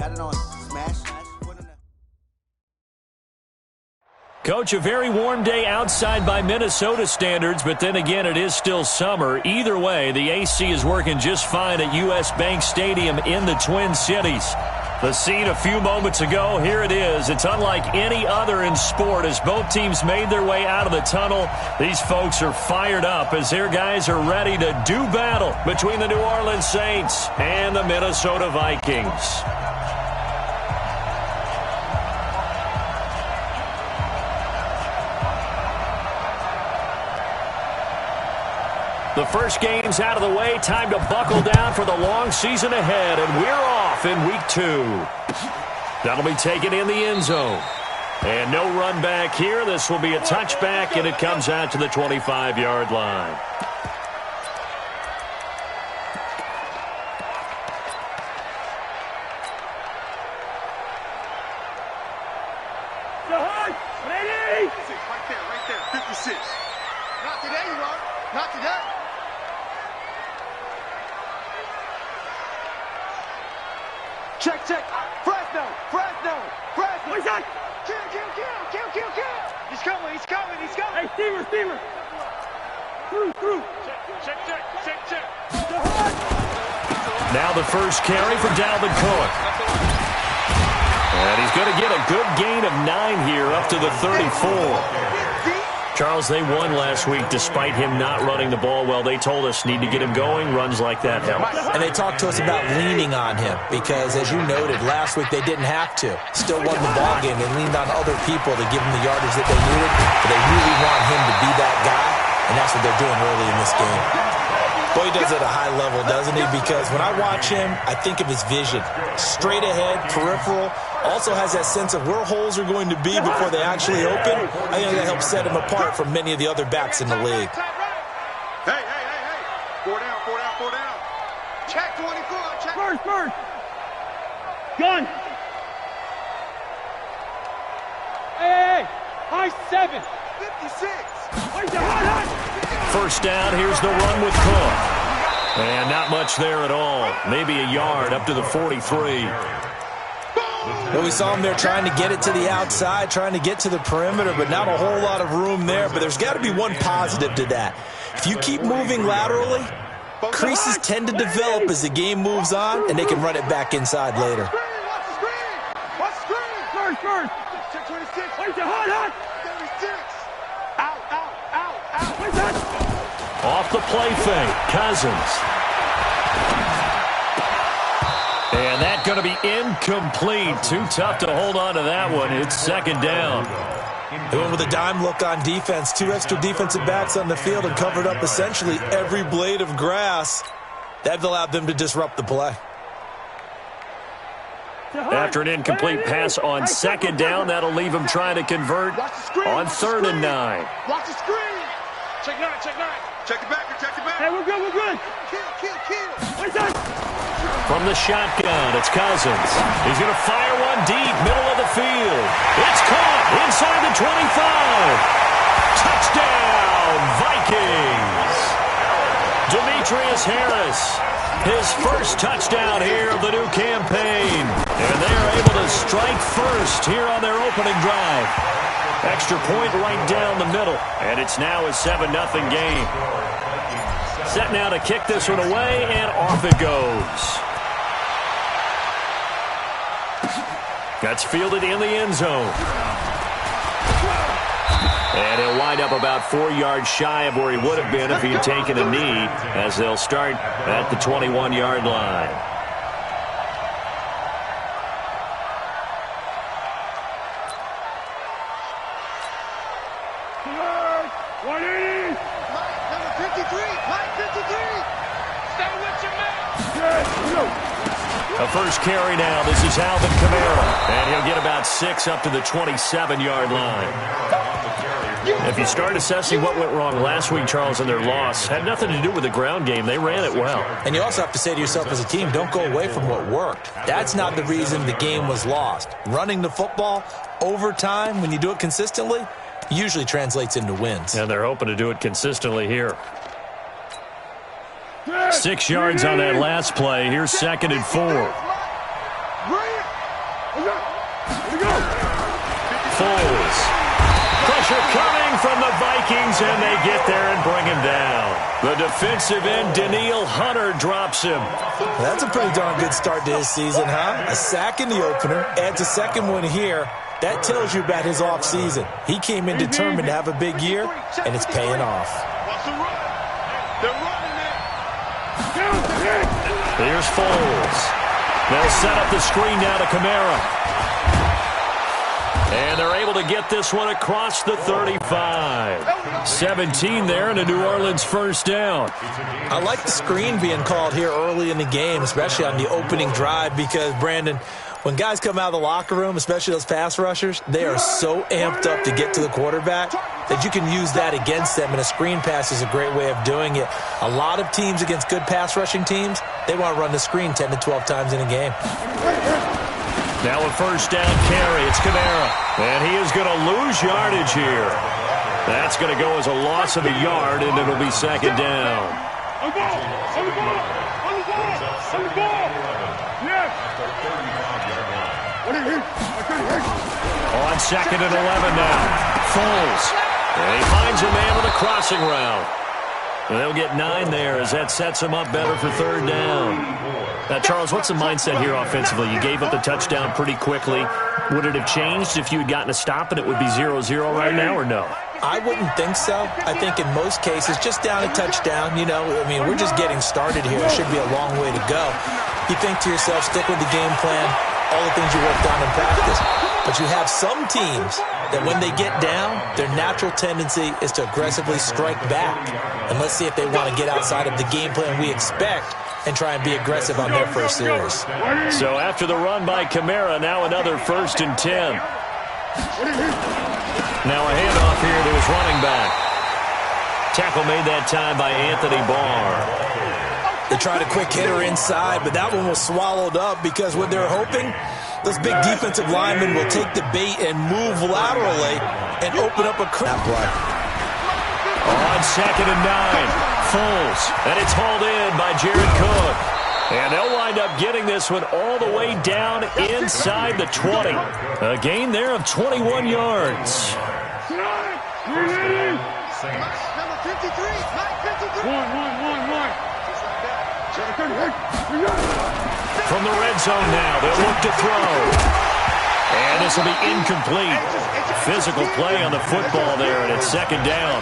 Got it on. Smash. Coach, a very warm day outside by Minnesota standards, but then again, it is still summer. Either way, the AC is working just fine at U.S. Bank Stadium in the Twin Cities. The scene a few moments ago, here it is. It's unlike any other in sport as both teams made their way out of the tunnel. These folks are fired up as their guys are ready to do battle between the New Orleans Saints and the Minnesota Vikings. The first game's out of the way. Time to buckle down for the long season ahead, and we're off in week 2. That'll be taken in the end zone. And no run back here. This will be a touchback, and it comes out to the 25-yard line. Ready? Right there. 56. Not today, you are. Not today. Check. Fresno. What's that? Kill. He's coming. Hey, Steamer. Through. Check. Now the first carry for Dalvin Cohen. And he's going to get a good gain of 9 here up to the 34. Charles, they won last week despite him not running the ball well. They told us need to get him going. Runs like that help. And they talked to us about leaning on him because, as you noted, last week they didn't have to. Still won the ball game. They leaned on other people to give them the yardage that they needed. But they really want him to be that guy, and that's what they're doing early in this game. Boy, he does it at a high level, doesn't he? Because when I watch him, I think of his vision. Straight ahead, peripheral. Also has that sense of where holes are going to be before they actually open. I think that helps set him apart from many of the other backs in the league. Hey. 4 down. Check 24. Check. First. Gun. Hey. High 7. 56. First down, here's the run with Cook. And not much there at all. Maybe a yard up to the 43. Well, we saw him there trying to get it to the outside, trying to get to the perimeter, but not a whole lot of room there. But there's got to be one positive to that. If you keep moving laterally, creases tend to develop as the game moves on, and they can run it back inside later. Watch the screen. First. Check 26. Wait, hot. 36. Out. Wait, that. Off the play fake, Cousins. And that's going to be incomplete. Too tough to hold on to that one. It's second down. They went with a dime look on defense. 2 extra defensive backs on the field and covered up essentially every blade of grass. That allowed them to disrupt the play. After an incomplete pass on second down, that'll leave them trying to convert on 3rd and 9. Watch the screen. Check 9. Check it back. Hey, we're good. Kill. What's that? From the shotgun, it's Cousins. He's going to fire one deep, middle of the field. It's caught inside the 25. Touchdown, Vikings. Demetrius Harris, his first touchdown here of the new campaign. And they're able to strike first here on their opening drive. Extra point right down the middle. And it's now a 7-0 game. Set now to kick this one away, and off it goes. That's fielded in the end zone. And he'll wind up about 4 yards shy of where he would have been if he had taken a knee, as they'll start at the 21-yard line. A first carry now. This is Alvin Kamara. And he'll get about 6 up to the 27-yard line. If you start assessing what went wrong last week, Charles, in their loss, had nothing to do with the ground game. They ran it well. And you also have to say to yourself as a team, don't go away from what worked. That's not the reason the game was lost. Running the football over time, when you do it consistently, usually translates into wins. And they're hoping to do it consistently here. 6 yards on that last play. Here's 2nd and 4. Foles. Pressure coming from the Vikings, and they get there and bring him down. The defensive end, Danielle Hunter, drops him. That's a pretty darn good start to his season, huh? A sack in the opener, adds a second one here. That tells you about his offseason. He came in determined to have a big year, and it's paying off. Here's Foles. They'll set up the screen now to Kamara. And they're able to get this one across the 35. 17 there and a New Orleans first down. I like the screen being called here early in the game, especially on the opening drive, because, Brandon, when guys come out of the locker room, especially those pass rushers, they are so amped up to get to the quarterback that you can use that against them, and a screen pass is a great way of doing it. A lot of teams against good pass rushing teams, they want to run the screen 10 to 12 times in a game. Now a first down carry. It's Kamara. And he is going to lose yardage here. That's going to go as a loss of a yard, and it'll be second down. On the ball! On the ball! On the ball! On the ball! Yes! On second and 11 now. Foles. And he finds a man with a crossing route. And they'll get 9 there as that sets him up better for third down. Now, Charles, what's the mindset here offensively? You gave up the touchdown pretty quickly. Would it have changed if you had gotten a stop and it would be 0-0 right now, or no? I wouldn't think so. I think in most cases, just down a touchdown, you know, I mean, we're just getting started here. It should be a long way to go. You think to yourself, stick with the game plan, all the things you worked on in practice. But you have some teams that when they get down, their natural tendency is to aggressively strike back. And let's see if they want to get outside of the game plan we expect and try and be aggressive on their first series. So after the run by Kamara, now another 1st and 10. Now a handoff here to his running back. Tackle made that time by Anthony Barr. They tried a quick hitter inside, but that one was swallowed up because what they're hoping, those big defensive linemen will take the bait and move laterally and open up a crap play. On second and 9, Foles, and it's hauled in by Jared Cook. And they'll wind up getting this one all the way down inside the 20. A gain there of 21 yards. From the red zone now, they'll look to throw. And this will be incomplete. Physical play on the football there, and it's second down.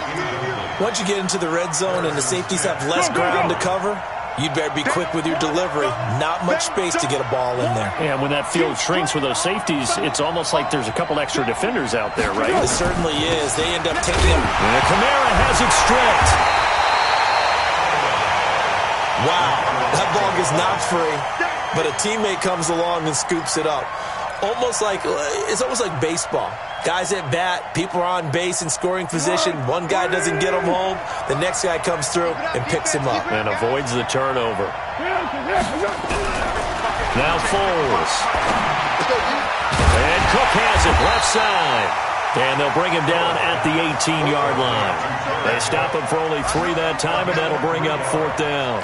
Once you get into the red zone and the safeties have less ground to cover, you'd better be quick with your delivery. Not much space to get a ball in there. Yeah, when that field shrinks with those safeties, it's almost like there's a couple extra defenders out there, right? It certainly is. They end up taking him. And Kamara has it stripped. Wow, that ball is not free, but a teammate comes along and scoops it up. It's almost like baseball. Guys at bat, people are on base in scoring position. One guy doesn't get him home. The next guy comes through and picks him up. And avoids the turnover. Now Foles. And Cook has it left side. And they'll bring him down at the 18-yard line. They stop him for only 3 that time, and that'll bring up 4th down.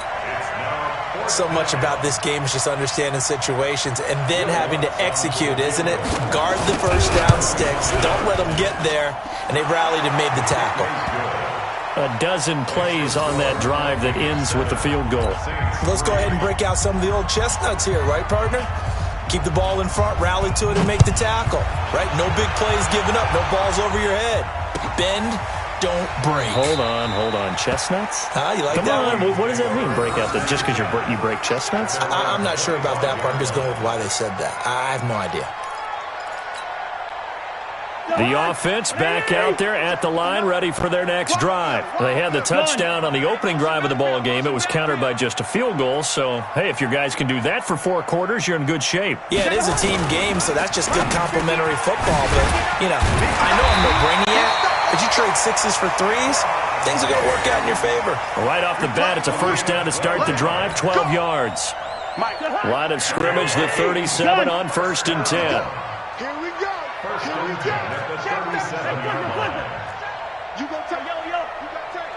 So much about this game is just understanding situations and then having to execute, isn't it? Guard the first down sticks. Don't let them get there. And they rallied and made the tackle. A dozen plays on that drive that ends with the field goal. Let's go ahead and break out some of the old chestnuts here, right, partner? Keep the ball in front, rally to it, and make the tackle, right? No big plays given up, no balls over your head. Bend, don't break. Hold on. Chestnuts? You like Come that on. one? What does that mean, break out? That just because you break chestnuts? I'm not sure about that part. I'm just going with why they said that. I have no idea. The offense back out there at the line, ready for their next drive. They had the touchdown on the opening drive of the ball game. It was countered by just a field goal. So, hey, if your guys can do that for 4 quarters, you're in good shape. Yeah, it is a team game, so that's just good complimentary football. But, I know I'm no brainiac, but you trade 6s for 3s, things are going to work out in your favor. Right off the bat, it's a first down to start the drive, 12 yards. Line of scrimmage, the 37 on 1st and 10. Here we go. Here we go. You got tight.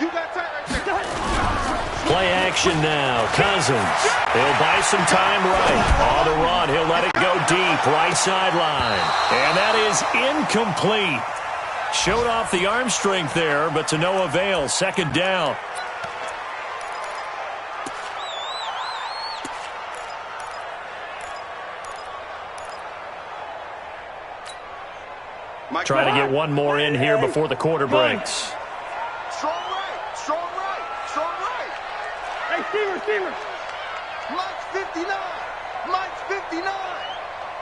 You got tight right there. Play action now. Cousins. He'll buy some time right. On the run, he'll let it go deep. Right sideline. And that is incomplete. Showed off the arm strength there, but to no avail. Second down. Try to get one more in here before the quarter breaks. Strong right, strong right, strong right. Hey, Steelers. Mike's 59. Mike's 59.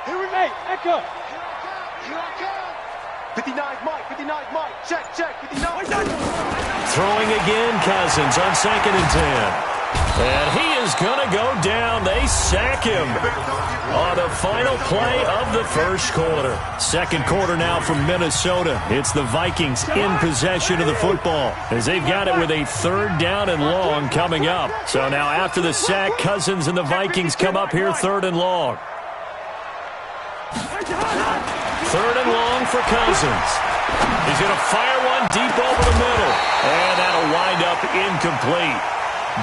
Here we make. Echo. Here I come. 59 Mike, 59 Mike. Check, 59. Throwing again, Cousins on 2nd and 10. And he is going to go down. They sack him on the final play of the first quarter. Second quarter now from Minnesota. It's the Vikings in possession of the football as they've got it with a 3rd down and long coming up. So now after the sack, Cousins and the Vikings come up here 3rd and long. 3rd and long for Cousins. He's going to fire one deep over the middle. And that'll wind up incomplete.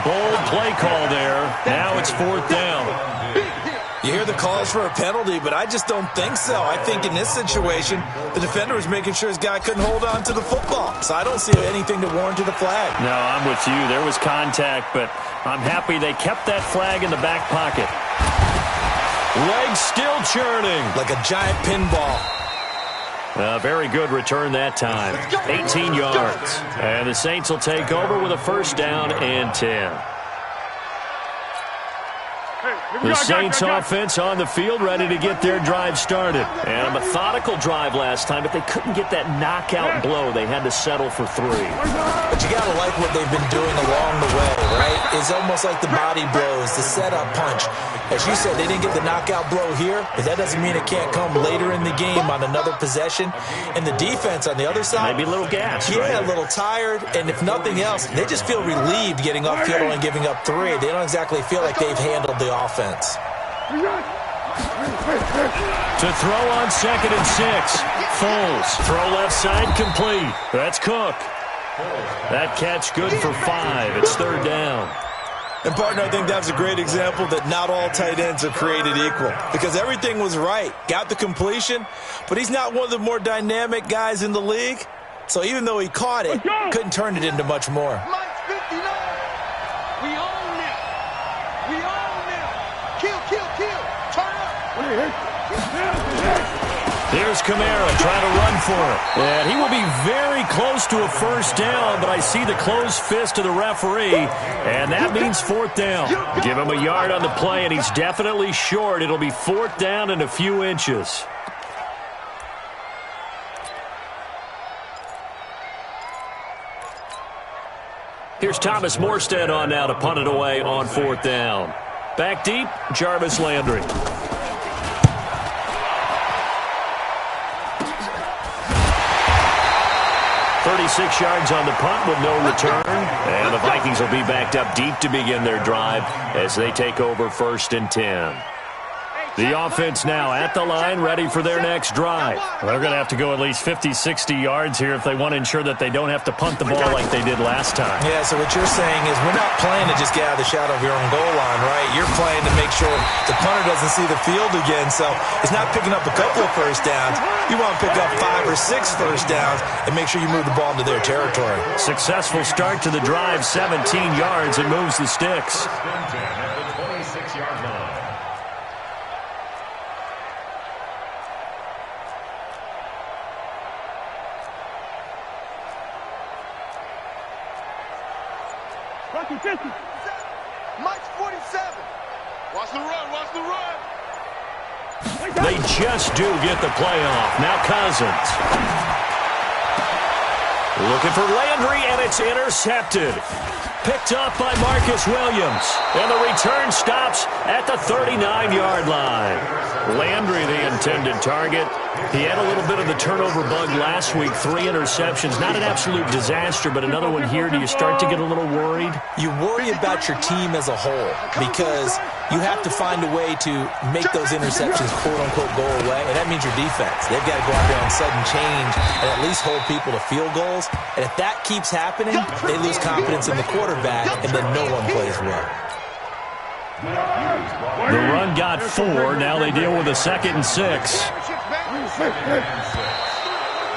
Bold play call there. Now it's 4th down. You hear the calls for a penalty, but I just don't think so. I think in this situation, the defender was making sure his guy couldn't hold on to the football. So I don't see anything to warrant a flag. No, I'm with you. There was contact, but I'm happy they kept that flag in the back pocket. Legs still churning. Like a giant pinball. Very good return that time. 18 yards. And the Saints will take over with a 1st down and 10. The Saints offense on the field ready to get their drive started. And a methodical drive last time, but they couldn't get that knockout blow. They had to settle for 3. But you got to like what they've been doing along the way, right? It's almost like the body blows, the setup punch. As you said, they didn't get the knockout blow here, but that doesn't mean it can't come later in the game on another possession. And the defense on the other side, maybe a little gas, yeah, right? A little tired. And if nothing else, they just feel relieved getting upfield and giving up 3. They don't exactly feel like they've handled the offense. To throw on 2nd and 6. Foles. Throw left side complete. That's Cook. That catch good for 5. It's 3rd down. And, partner, I think that's a great example that not all tight ends are created equal. Because everything was right. Got the completion, but he's not one of the more dynamic guys in the league. So even though he caught it, couldn't turn it into much more. Mike's 59. We own it. We own it. Kill. Turn up. Here's Kamara trying to run for it. And he will be very close to a 1st down, but I see the closed fist of the referee, and that means 4th down. Give him a yard on the play, and he's definitely short. It'll be 4th down and a few inches. Here's Thomas Morstead on now to punt it away on 4th down. Back deep, Jarvis Landry. 36 yards on the punt with no return. And the Vikings will be backed up deep to begin their drive as they take over 1st and 10. The offense now at the line, ready for their next drive. Well, they're going to have to go at least 50, 60 yards here if they want to ensure that they don't have to punt the ball like they did last time. Yeah, so what you're saying is we're not playing to just get out of the shadow of your own goal line, right? You're playing to make sure the punter doesn't see the field again. So it's not picking up a couple of 1st downs. You want to pick up 5 or 6 1st downs and make sure you move the ball into their territory. Successful start to the drive, 17 yards, and moves the sticks. Mike's 47. Watch the run. They just do get the playoff. Now Cousins. Looking for Landry, and it's intercepted. Picked up by Marcus Williams. And the return stops at the 39-yard line. Landry, the intended target. He had a little bit of the turnover bug last week, 3 interceptions. Not an absolute disaster, but another one here. Do you start to get a little worried? You worry about your team as a whole because you have to find a way to make those interceptions, quote-unquote, go away, and that means your defense. They've got to go out there on sudden change and at least hold people to field goals. And if that keeps happening, they lose confidence in the quarterback, and then no one plays well. The run got 4. Now they deal with a 2nd and 6.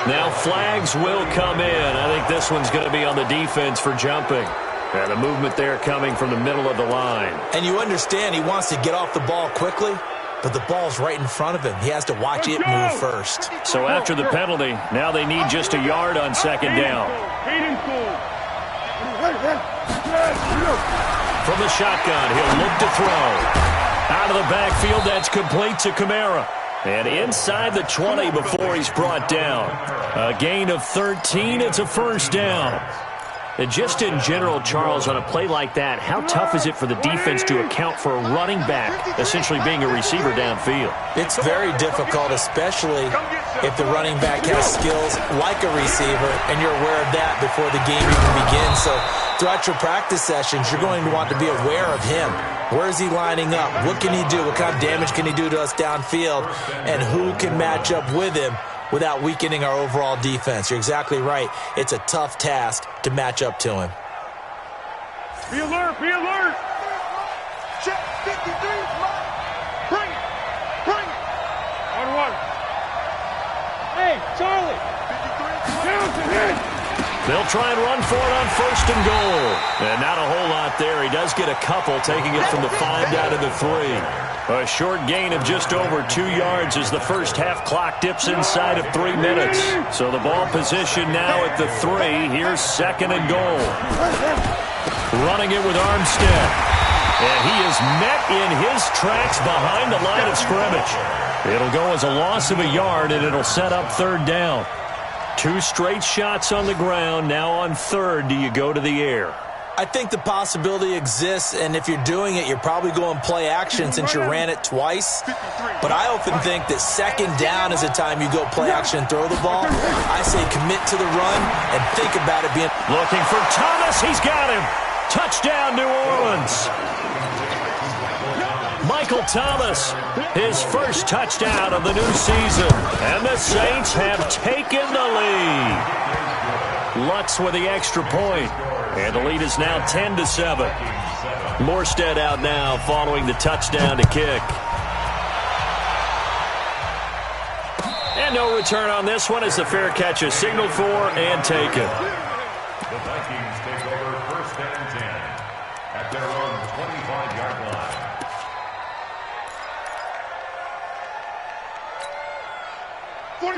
Now flags will come in. I think this one's going to be on the defense for jumping. And the movement there coming from the middle of the line. And you understand he wants to get off the ball quickly, but the ball's right in front of him. He has to watch it move first. So after the penalty, now they need just a yard on 2nd down. From the shotgun, he'll look to throw. Out of the backfield, that's complete to Kamara. And inside the 20 before he's brought down. A gain of 13, it's a 1st down. And just in general, Charles, on a play like that, how tough is it for the defense to account for a running back essentially being a receiver downfield? It's very difficult, especially if the running back has skills like a receiver, and you're aware of that before the game even begins. So throughout your practice sessions, you're going to want to be aware of him. Where is he lining up? What can he do? What kind of damage can he do to us downfield? And who can match up with him without weakening our overall defense? You're exactly right. It's a tough task to match up to him. Be alert, be alert! Check 53, bring it, bring it. 1-1. Hey, Charlie. 53. Down to hit! They'll try and run for it on 1st and goal. And not a whole lot there. He does get a couple, taking it from the 5 down to the 3. A short gain of just over 2 yards as the first half clock dips inside of 3 minutes. So the ball position now at the 3. Here's 2nd and goal. Running it with Armstead. And he is met in his tracks behind the line of scrimmage. It'll go as a loss of a yard, and it'll set up 3rd down. 2 straight shots on the ground. Now on 3rd, do you go to the air? I think the possibility exists, and if you're doing it, you're probably going play action since you ran it twice. But I often think that 2nd down is the time you go play action and throw the ball. I say commit to the run and think about it being... Looking for Thomas. He's got him. Touchdown, New Orleans. Michael Thomas, his first touchdown of the new season. And the Saints have taken the lead. Lutz with the extra point. And the lead is now 10-7. Morstead out now following the touchdown to kick. And no return on this one as the fair catch is signaled for and taken. The Vikings take over 1st and 10 at their own 25-yard line.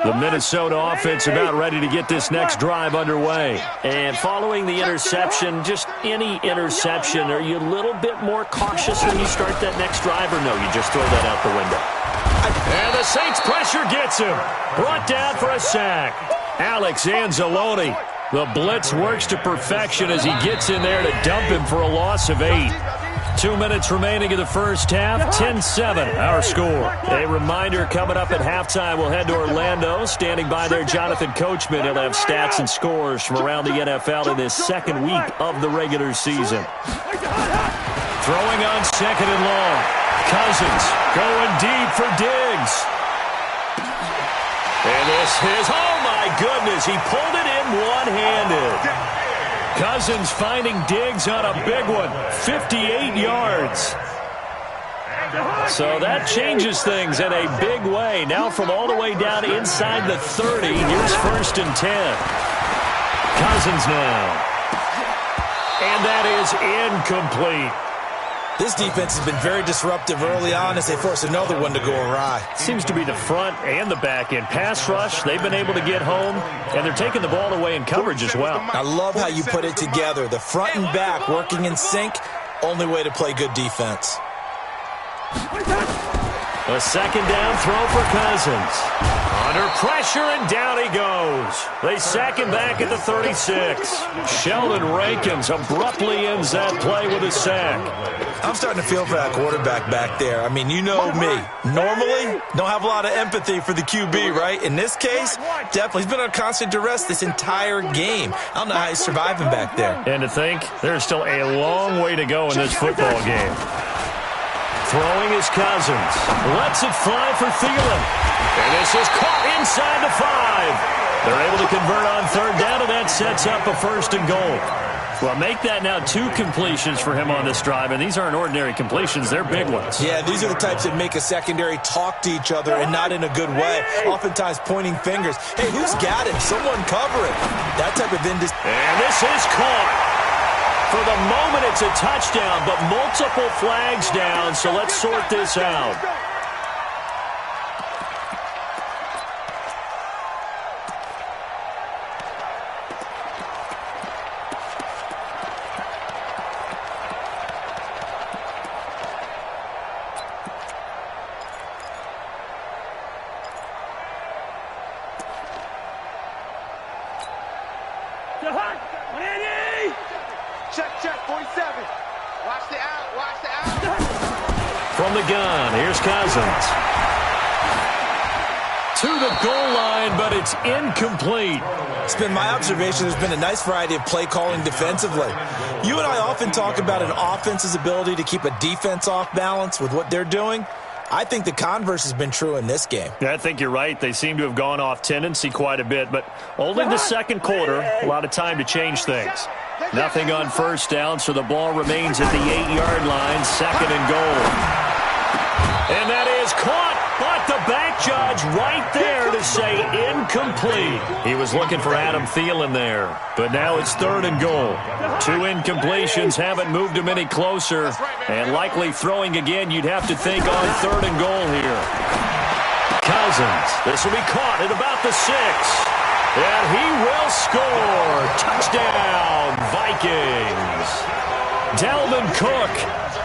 The Minnesota offense about ready to get this next drive underway. And following the interception, just any interception, are you a little bit more cautious when you start that next drive, or no, you just throw that out the window? And the Saints pressure gets him. Brought down for a sack. Alex Anzalone. The blitz works to perfection as he gets in there to dump him for a loss of 8. 2 minutes remaining in the first half, 10-7, our score. A reminder coming up at halftime, we'll head to Orlando. Standing by there, Jonathan Coachman. He'll have stats and scores from around the NFL in this 2nd week of the regular season. Throwing on 2nd and long. Cousins going deep for Diggs. And this is, oh my goodness, he pulled it in one-handed. Cousins finding Diggs on a big one, 58 yards. So that changes things in a big way. Now from all the way down inside the 30, here's 1st and 10. Cousins now. And that is incomplete. This defense has been very disruptive early on as they force another one to go awry. Seems to be the front and the back end. Pass rush, they've been able to get home, and they're taking the ball away in coverage as well. I love how you put it together. The front and back working in sync, only way to play good defense. A 2nd down throw for Cousins. Under pressure, and down he goes. They sack him back at the 36. Sheldon Rankins abruptly ends that play with a sack. I'm starting to feel for that quarterback back there. I mean, you know me. Normally, don't have a lot of empathy for the QB, right? In this case, definitely. He's been on constant duress this entire game. I don't know how he's surviving back there. And to think, there's still a long way to go in this football game. Throwing is Cousins. Lets it fly for Thielen. And this is caught inside the 5. They're able to convert on third down, and that sets up a 1st and goal. Well, make that now 2 completions for him on this drive, and these aren't ordinary completions. They're big ones. Yeah, these are the types that make a secondary talk to each other and not in a good way, oftentimes pointing fingers. Hey, who's got him? Someone cover it. That type of And this is caught. For the moment, it's a touchdown, but multiple flags down, so let's sort this out. Check, 47. Watch the out. From the gun, here's Cousins. To the goal line, but it's incomplete. It's been my observation there's been a nice variety of play calling defensively. You and I often talk about an offense's ability to keep a defense off balance with what they're doing. I think the converse has been true in this game. Yeah, I think you're right. They seem to have gone off tendency quite a bit, but only the second quarter, a lot of time to change things. Nothing on first down, so the ball remains at the 8-yard line, 2nd and goal. And that is caught, but the back judge right there to say incomplete. He was looking for Adam Thielen there, but now it's 3rd and goal. 2 incompletions haven't moved him any closer, and likely throwing again, you'd have to think on 3rd and goal here. Cousins, this will be caught at about the 6. And he will score. Touchdown, Vikings. Dalvin Cook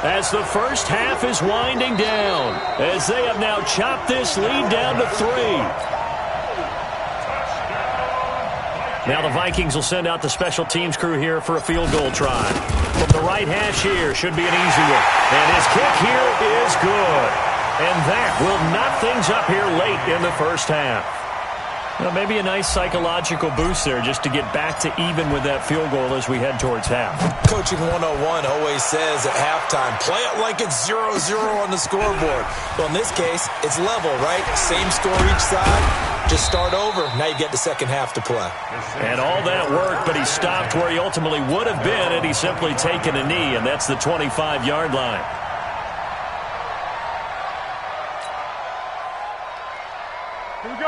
as the first half is winding down, as they have now chopped this lead down to 3. Now the Vikings will send out the special teams crew here for a field goal try. From the right hash here, should be an easy one. And his kick here is good. And that will knock things up here late in the first half. Well, maybe a nice psychological boost there just to get back to even with that field goal as we head towards half. Coaching 101 always says at halftime, play it like it's 0-0 on the scoreboard. Well, in this case, it's level, right? Same score each side. Just start over. Now you get the second half to play. And all that work, but he stopped where he ultimately would have been had he simply taken a knee, and that's the 25-yard line.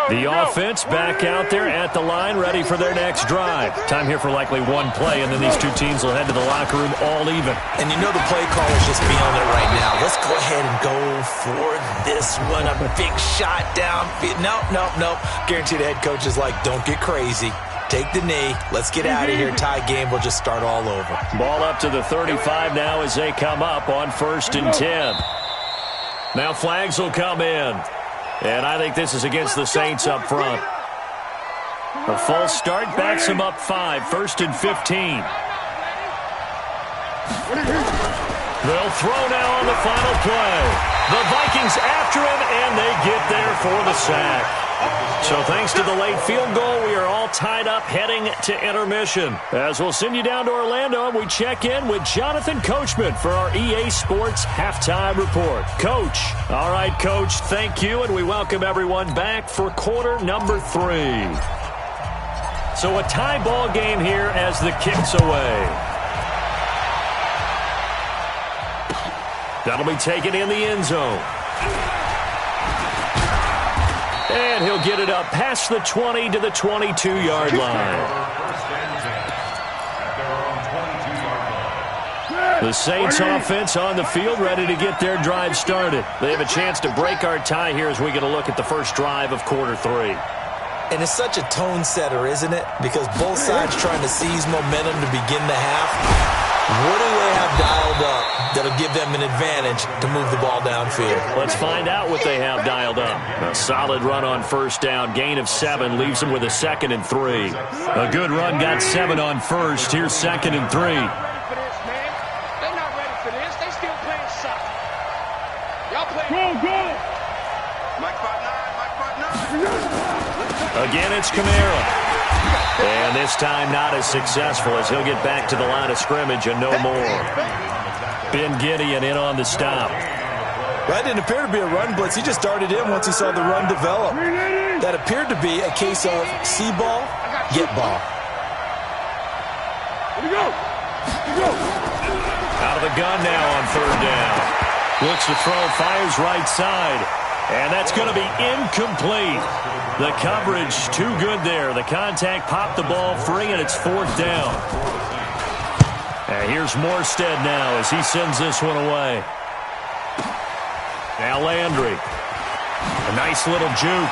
The offense back out there at the line, ready for their next drive. Time here for likely one play, and then these two teams will head to the locker room all even. And you know the play caller's just feeling it right now. Let's go ahead and go for this one. A big shot downfield. Nope. Guarantee the head coach is like, don't get crazy. Take the knee. Let's get out of here. Tie game. We'll just start all over. Ball up to the 35 now as they come up on 1st and 10. Now flags will come in. And I think this is against the Saints up front. A false start backs him up 5, 1st and 15. They'll throw now on the final play. The Vikings after him, and they get there for the sack. So thanks to the late field goal, we are all tied up heading to intermission. As we'll send you down to Orlando, we check in with Jonathan Coachman for our EA Sports Halftime Report. Coach. All right, Coach, thank you, and we welcome everyone back for quarter number 3. So a tie ball game here as the kick's away. That'll be taken in the end zone. And he'll get it up past the 20 to the 22-yard line. The Saints offense on the field ready to get their drive started. They have a chance to break our tie here as we get a look at the first drive of quarter 3. And it's such a tone setter, isn't it? Because both sides trying to seize momentum to begin the half. What do they have dialed up that'll give them an advantage to move the ball downfield? Let's find out what they have dialed up. A solid run on first down. Gain of 7 leaves them with a 2nd and 3. A good run got 7 on first. Here's 2nd and 3. They're not ready for this. They still playing Again, it's Kamara. And this time not as successful as he'll get back to the line of scrimmage and no more. Ben Gideon in on the stop. That didn't appear to be a run blitz. He just darted in once he saw the run develop. That appeared to be a case of see ball, get ball. Here we go. Out of the gun now on third down. Looks to throw, fires right side. And that's going to be incomplete. The coverage too good there. The contact popped the ball free, and it's fourth down. And here's Morstead now as he sends this one away. Now Landry. A nice little juke.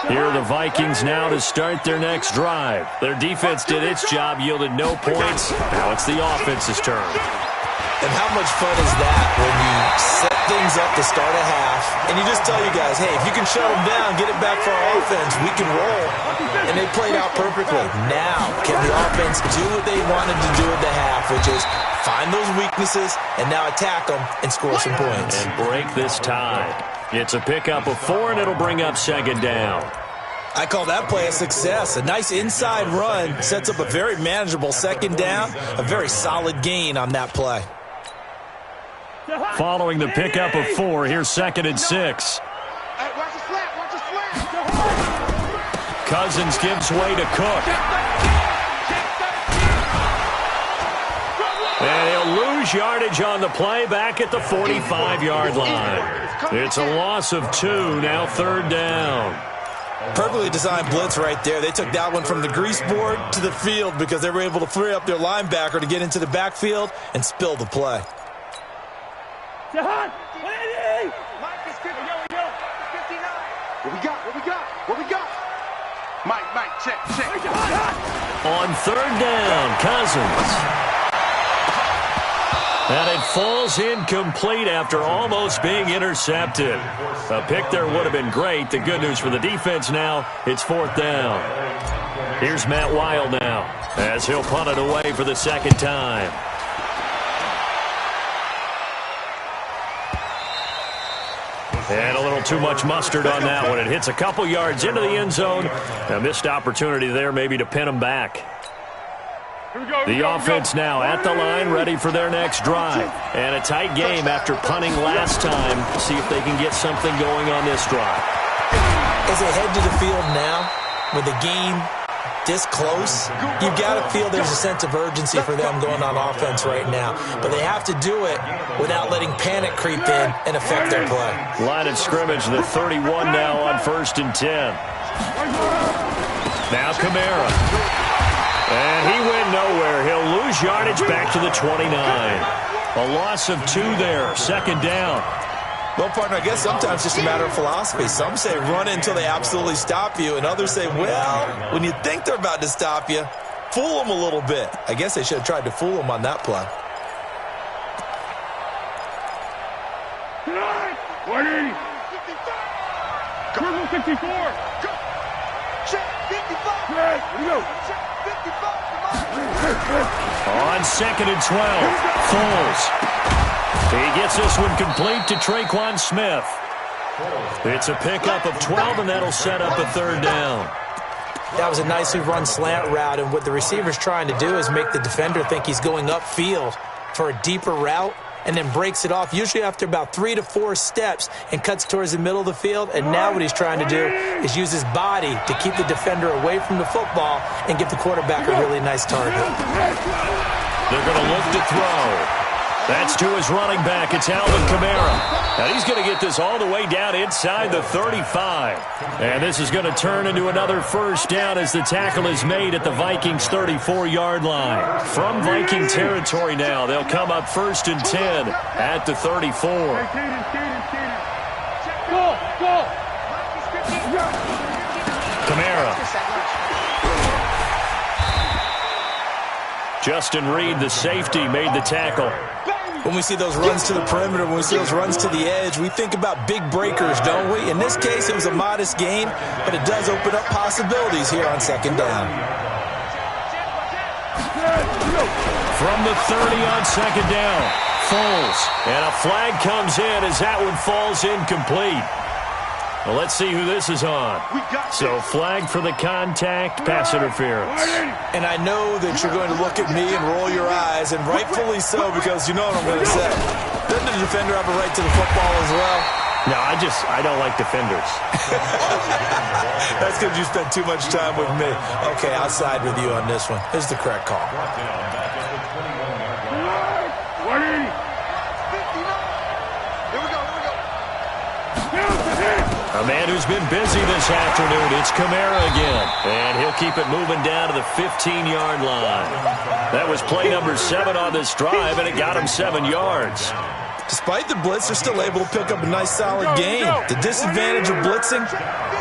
Here are the Vikings now to start their next drive. Their defense did its job, yielded no points. Now it's the offense's turn. And how much fun is that when you set things up to start a half, and you just tell you guys, hey, if you can shut them down, get it back for our offense, we can roll. And they played out perfectly. Now, can the offense do what they wanted to do at the half, which is find those weaknesses and now attack them and score some points. And break this tie. It's a pickup of 4, and it'll bring up second down. I call that play a success. A nice inside run sets up a very manageable second down, a very solid gain on that play. Following the pickup of 4, here's second and 6. Hey, watch the slant, watch the slant. Cousins gives way to Cook. And he'll lose yardage on the play back at the 45-yard line. It's a loss of 2, now third down. Perfectly designed blitz right there. They took that one from the grease board to the field because they were able to free up their linebacker to get into the backfield and spill the play. What we got? Mike, check. On third down, Cousins. And it falls incomplete after almost being intercepted. A pick there would have been great. The good news for the defense now, it's fourth down. Here's Matt Weil now as he'll punt it away for the second time. And a little too much mustard on that one. It hits a couple yards into the end zone. A missed opportunity there maybe to pin them back. The offense now at the line, ready for their next drive. And a tight game after punting last time. See if they can get something going on this drive. As they head to the field now, with the game this close, you've got to feel there's a sense of urgency for them going on offense right now. But they have to do it without letting panic creep in and affect their play. Line of scrimmage, the 31 now on 1st and 10. Now Kamara. And he went nowhere. He'll lose yardage back to the 29. A loss of 2 there. Second down. Well, partner, I guess sometimes it's just a matter of philosophy. Some say run until they absolutely stop you, and others say, well, when you think they're about to stop you, fool them a little bit. I guess they should have tried to fool them on that play. 180. Triple 64. Check 55. Here we go. On 2nd and 12, Foles. He gets this one complete to Traquan Smith. It's a pickup of 12, and that'll set up a third down. That was a nicely run slant route, and what the receiver's trying to do is make the defender think he's going upfield for a deeper route, and then breaks it off, usually after about 3 to 4 steps, and cuts towards the middle of the field. And now what he's trying to do is use his body to keep the defender away from the football and give the quarterback a really nice target. They're going to look to throw. That's to his running back. It's Alvin Kamara. And he's going to get this all the way down inside the 35. And this is going to turn into another first down as the tackle is made at the Vikings' 34-yard line. From Viking territory now, they'll come up 1st and 10 at the 34. Kamara. Justin Reed, the safety, made the tackle. When we see those runs to the perimeter, when we see those runs to the edge, we think about big breakers, don't we? In this case, it was a modest gain, but it does open up possibilities here on second down. From the 30 on second down. Foles. And a flag comes in as that one falls incomplete. Well, let's see who this is on. So flag for the contact, pass interference. And I know that you're going to look at me and roll your eyes, and rightfully so, because you know what I'm going to say. Doesn't the defender have a right to the football as well? No, I don't like defenders. That's because you spent too much time with me. Okay, I'll side with you on this one. This is the correct call. A man who's been busy this afternoon, it's Kamara again. And he'll keep it moving down to the 15-yard line. That was play number 7 on this drive, and it got him 7 yards. Despite the blitz, they're still able to pick up a nice, solid gain. The disadvantage of blitzing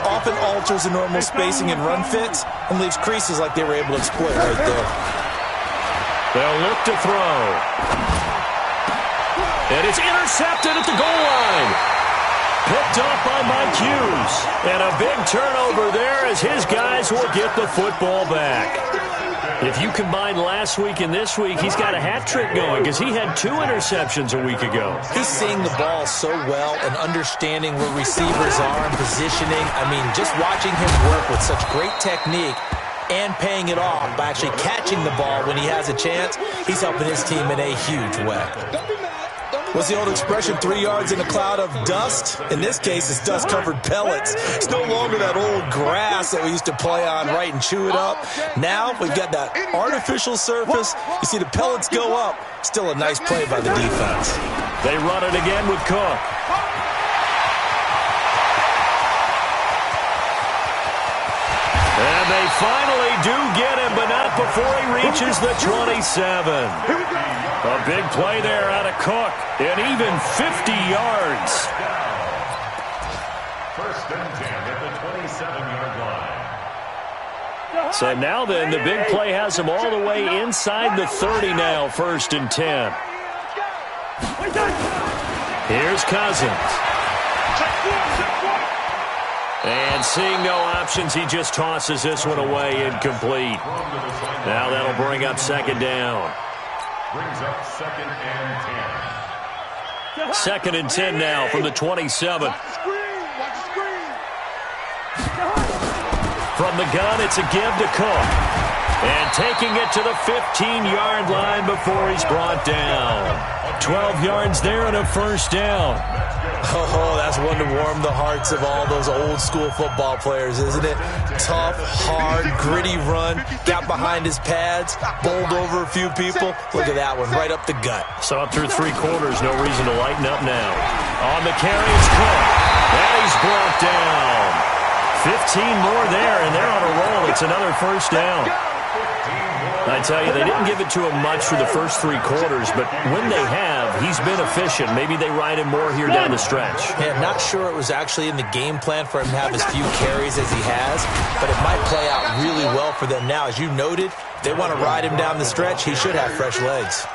often alters the normal spacing and run fits and leaves creases like they were able to exploit right there. They'll look to throw. And it's intercepted at the goal line. Picked off by Mike Hughes. And a big turnover there as his guys will get the football back. If you combine last week and this week, he's got a hat trick going because he had 2 interceptions a week ago. He's seeing the ball so well and understanding where receivers are and positioning. I mean, just watching him work with such great technique and paying it off by actually catching the ball when he has a chance, he's helping his team in a huge way. What's the old expression, 3 yards in a cloud of dust? In this case, it's dust-covered pellets. It's no longer that old grass that we used to play on, right, and chew it up. Now we've got that artificial surface. You see the pellets go up. Still a nice play by the defense. They run it again with Cook. And they finally do get him, but not before he reaches the 27. A big play there out of Cook, and even 50 yards. First and 10 at the 27-yard line. So now then, the big play has him all the way inside the 30 now, 1st and 10. Here's Cousins. And seeing no options, he just tosses this one away, incomplete. Now that'll bring up 2nd down. Brings up 2nd and 10. 2nd and 10 now from the 27. From the gun, it's a give to Cook. And taking it to the 15-yard line before he's brought down. 12 yards there and a 1st down. Oh, that's one to warm the hearts of all those old-school football players, isn't it? Tough, hard, gritty run, got behind his pads, bowled over a few people. Look at that one, right up the gut. So up through 3 quarters, no reason to lighten up now. On the carry, it's Cook. And he's brought down. 15 more there, and they're on a roll. It's another 1st down. I tell you, they didn't give it to him much for the first 3 quarters, but when they have, he's been efficient. Maybe they ride him more here down the stretch. Yeah, not sure it was actually in the game plan for him to have as few carries as he has, but it might play out really well for them now. As you noted, if they want to ride him down the stretch, he should have fresh legs.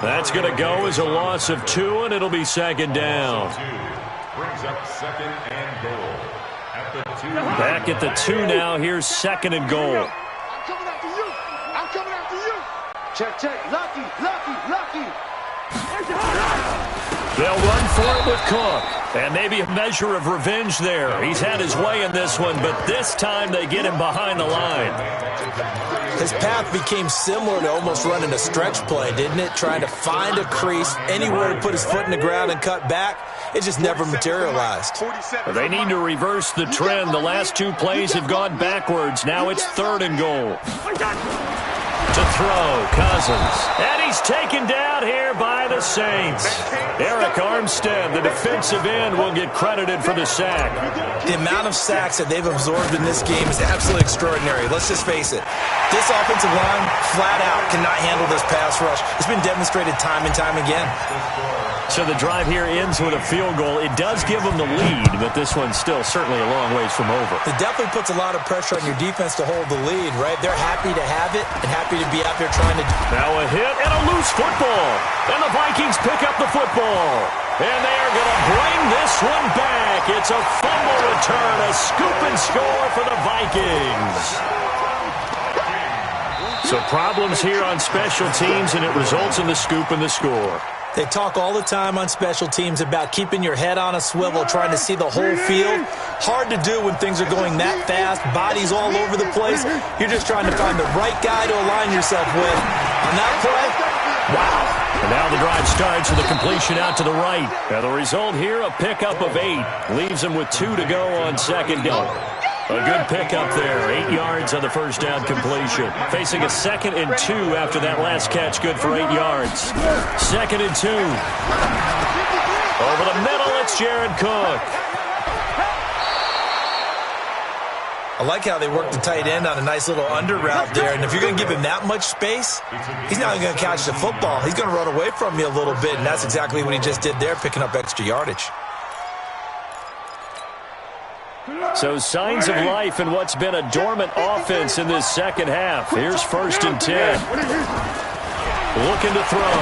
That's going to go as a loss of 2, and it'll be 2nd down. Brings up 2nd and goal. At the 2. Back at the 2 now. Here's 2nd and goal. Check, check. Lucky. They'll run for it with Cook. And maybe a measure of revenge there. He's had his way in this one, but this time they get him behind the line. His path became similar to almost running a stretch play, didn't it? Trying to find a crease, anywhere to put his foot in the ground and cut back. It just never materialized. They need to reverse the trend. The last 2 plays have gone backwards. Now it's 3rd and goal. To throw, Cousins. And he's taken down here by the Saints. Eric Armstead, the defensive end, will get credited for the sack. The amount of sacks that they've absorbed in this game is absolutely extraordinary. Let's just face it. This offensive line, flat out, cannot handle this pass rush. It's been demonstrated time and time again. So the drive here ends with a field goal. It does give them the lead, but this one's still certainly a long ways from over. It definitely puts a lot of pressure on your defense to hold the lead, right? They're happy to have it and happy to be out there trying to... Now a hit and a loose football. And the Vikings pick up the football. And they are going to bring this one back. It's a fumble return, a scoop and score for the Vikings. So problems here on special teams, and it results in the scoop and the score. They talk all the time on special teams about keeping your head on a swivel, trying to see the whole field. Hard to do when things are going that fast, bodies all over the place. You're just trying to find the right guy to align yourself with. On that play, wow. And now the drive starts with a completion out to the right. Now the result here, a pickup of 8. Leaves them with 2 to go on second down. A good pickup there, 8 yards on the first down completion. Facing a 2nd and 2 after that last catch, good for 8 yards. 2nd and 2. Over the middle, it's Jared Cook. I like how they work the tight end on a nice little under route there. And if you're going to give him that much space, he's not going to catch the football. He's going to run away from you a little bit, and that's exactly what he just did there, picking up extra yardage. So signs of life in what's been a dormant offense in this second half. Here's 1st and 10. Looking to throw.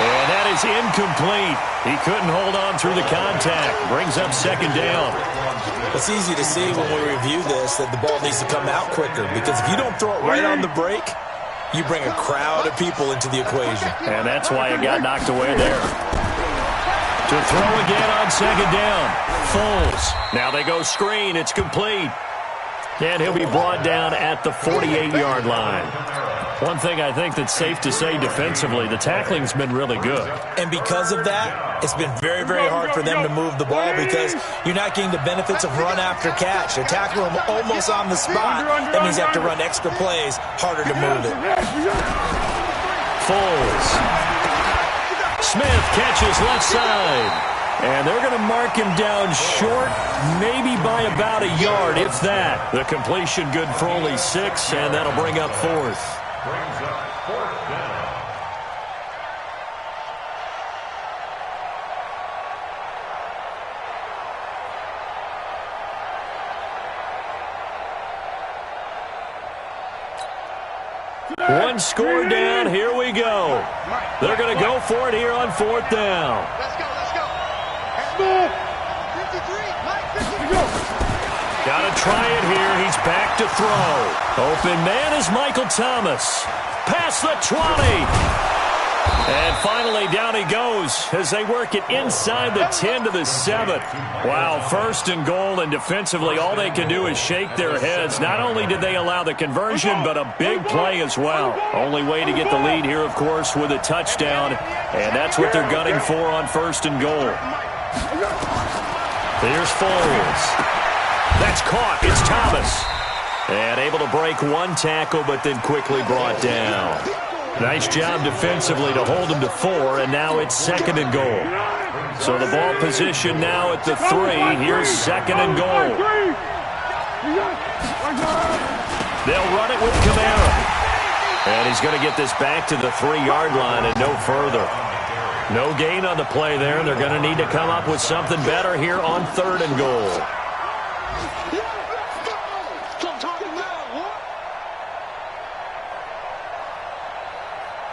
And that is incomplete. He couldn't hold on through the contact. Brings up 2nd down. It's easy to see when we review this that the ball needs to come out quicker, because if you don't throw it right on the break, you bring a crowd of people into the equation. And that's why it got knocked away there. To throw again on 2nd down. Foles. Now they go screen. It's complete. And he'll be brought down at the 48-yard line. One thing I think that's safe to say defensively, the tackling's been really good. And because of that, it's been very, very hard for them to move the ball, because you're not getting the benefits of run after catch. They tackle him almost on the spot. That means you have to run extra plays, harder to move it. Foles. Smith catches left side. And they're going to mark him down short, maybe by about a yard, if that. The completion good for only 6, and that'll bring up 4th. Brings up 4th down. One score down. Here we go. They're going to go for it here on 4th down. Let's go, let's go. 53, Mike, 53. Got to try it here. He's back to throw. Open man is Michael Thomas. Past the 20. And finally, down he goes as they work it inside the 10 to the 7. Wow, 1st and goal, and defensively, all they can do is shake their heads. Not only did they allow the conversion, but a big play as well. Only way to get the lead here, of course, with a touchdown, and that's what they're gunning for on 1st and goal. Here's Foles. That's caught. It's Thomas. And able to break one tackle, but then quickly brought down. Nice job defensively to hold him to 4, and now it's 2nd and goal. So the ball position now at the 3. Here's 2nd and goal. They'll run it with Kamara. And he's going to get this back to the 3-yard line and no further. No gain on the play there, and they're going to need to come up with something better here on 3rd and goal.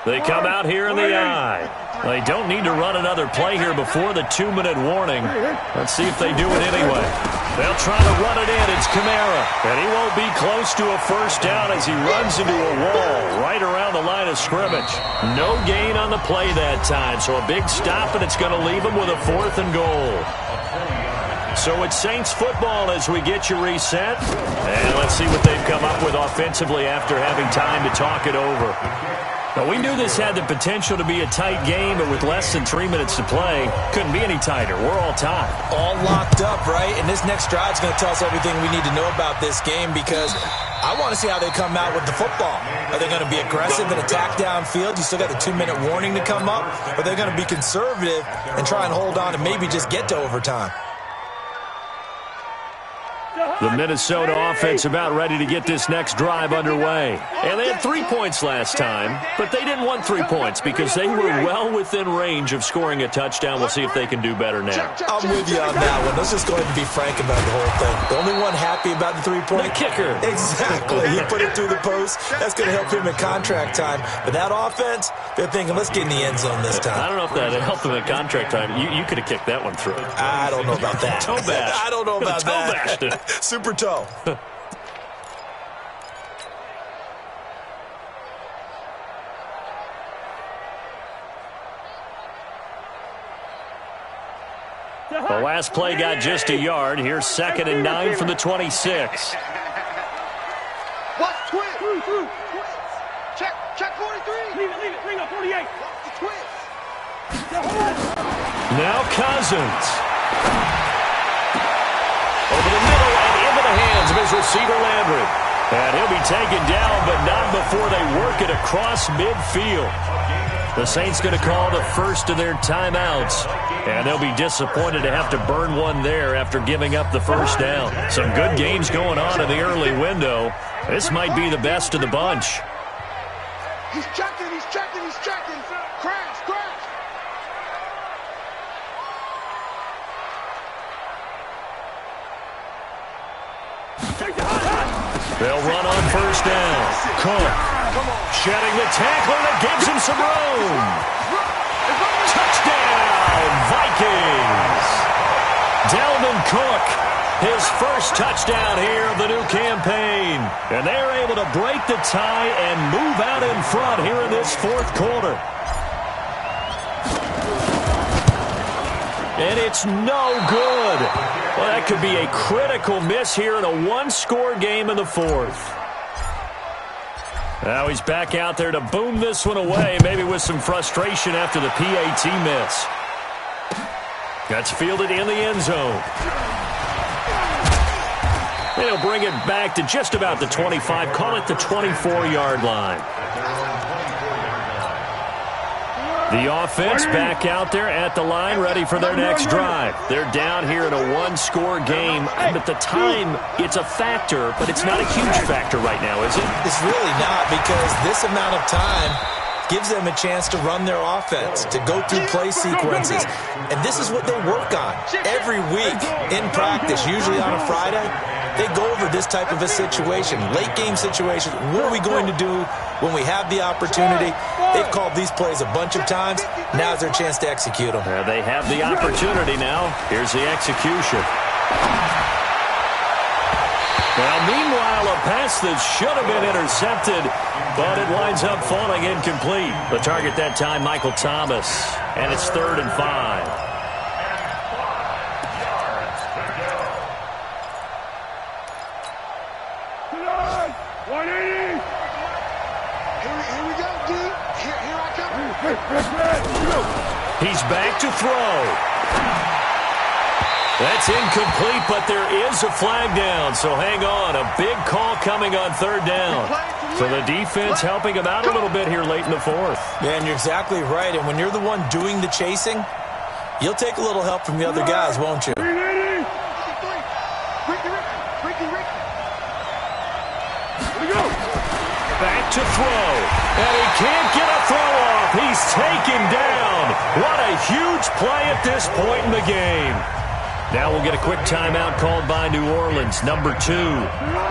They come out here in the eye. They don't need to run another play here before the 2-minute warning. Let's see if they do it anyway. They'll try to run it in. It's Kamara. And he won't be close to a 1st down as he runs into a wall right around the line of scrimmage. No gain on the play that time. So a big stop, and it's going to leave him with a 4th and goal. So it's Saints football as we get you reset. And let's see what they've come up with offensively after having time to talk it over. Now, we knew this had the potential to be a tight game, but with less than 3 minutes to play, couldn't be any tighter. We're all tied. All locked up, right? And this next drive is going to tell us everything we need to know about this game, because I want to see how they come out with the football. Are they going to be aggressive and attack downfield? You still got the 2-minute warning to come up? Or are they going to be conservative and try and hold on and maybe just get to overtime? The Minnesota offense about ready to get this next drive underway. And they had 3 points last time, but they didn't want 3 points because they were well within range of scoring a touchdown. We'll see if they can do better now. I'm with you on that one. Let's just go ahead and be frank about the whole thing. The only one happy about the 3-point? The kicker. Exactly. He put it through the post. That's going to help him in contract time. But that offense, they're thinking, let's get in the end zone this time. I don't know if that helped them in contract time. You could have kicked that one through. I don't know about that. Toe bash. I don't know about toe that. bashed it. Super toe. The last play got just a yard. Here's 2nd and 9 from the 26. Watch twist. Check 43. Leave it. Bring up 48. Watch the twist. Now Cousins. Over the middle and into the hands of his receiver Landry. And he'll be taken down, but not before they work it across midfield. The Saints going to call the first of their timeouts. And they'll be disappointed to have to burn one there after giving up the first down. Some good games going on in the early window. This might be the best of the bunch. He's checking. Crash. They'll run on first down. Cook shedding the tackler that gives him some room. Touchdown, Vikings. Dalvin Cook, his first touchdown here of the new campaign. And they're able to break the tie and move out in front here in this fourth quarter. And it's no good. Well, that could be a critical miss here in a one-score game in the fourth. Now he's back out there to boom this one away, maybe with some frustration after the PAT miss. That's fielded in the end zone. And he'll bring it back to just about the 25, call it the 24-yard line. The offense back out there at the line, ready for their next drive. They're down here in a one-score game, but the time, it's a factor, but it's not a huge factor right now, is it? It's really not, because this amount of time gives them a chance to run their offense, to go through play sequences. And this is what they work on every week in practice, usually on a Friday. They go over this type of a situation, late game situation. What are we going to do when we have the opportunity? They've called these plays a bunch of times. Now's their chance to execute them. They have the opportunity now. Here's the execution. Well, meanwhile, a pass that should have been intercepted, but it winds up falling incomplete. The target that time, Michael Thomas, and it's 3rd and 5. He's back to throw. That's incomplete, but there is a flag down, so hang on. A big call coming on 3rd down. So the defense helping him out a little bit here late in the fourth. Yeah, and you're exactly right. And when you're the one doing the chasing, you'll take a little help from the other guys, won't you? Back to throw. And he can't get a throw off. He's taken down. What a huge play at this point in the game. Now we'll get a quick timeout called by New Orleans, number 2,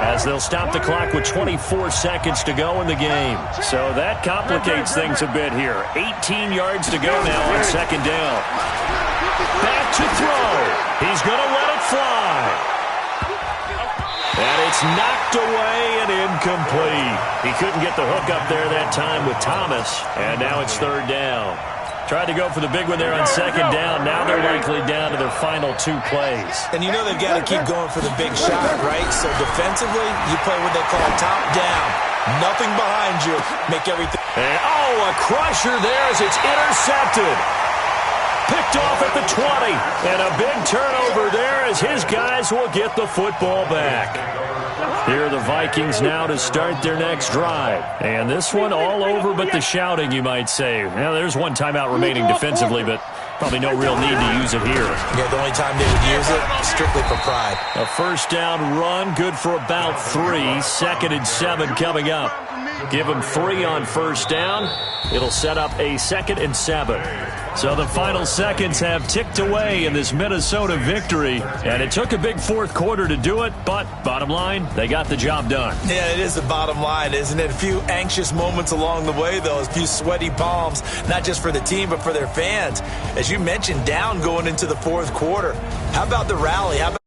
as they'll stop the clock with 24 seconds to go in the game. So that complicates things a bit here. 18 yards to go now on 2nd down. Back to throw. He's going to let it fly. And it's knocked away and incomplete. He couldn't get the hook up there that time with Thomas, and now it's 3rd down. Tried to go for the big one there on 2nd down. Now they're likely down to their final 2 plays. And you know they've got to keep going for the big shot, right? So defensively, you play what they call top down. Nothing behind you. Make everything. And, a crusher there as it's intercepted. Picked off at the 20. And a big turnover there as his guys will get the football back. Here are the Vikings now to start their next drive. And this one all over but the shouting, you might say. Now, there's one timeout remaining defensively, but probably no real need to use it here. Yeah, the only time they would use it, strictly for pride. A first down run, good for about 3. 2nd and 7 coming up. Give them 3 on first down. It'll set up a 2nd and 7. So the final seconds have ticked away in this Minnesota victory. And it took a big fourth quarter to do it, but bottom line, they got the job done. Yeah, it is the bottom line, isn't it? A few anxious moments along the way, though. A few sweaty palms, not just for the team, but for their fans. As you mentioned, down going into the fourth quarter. How about the rally? How about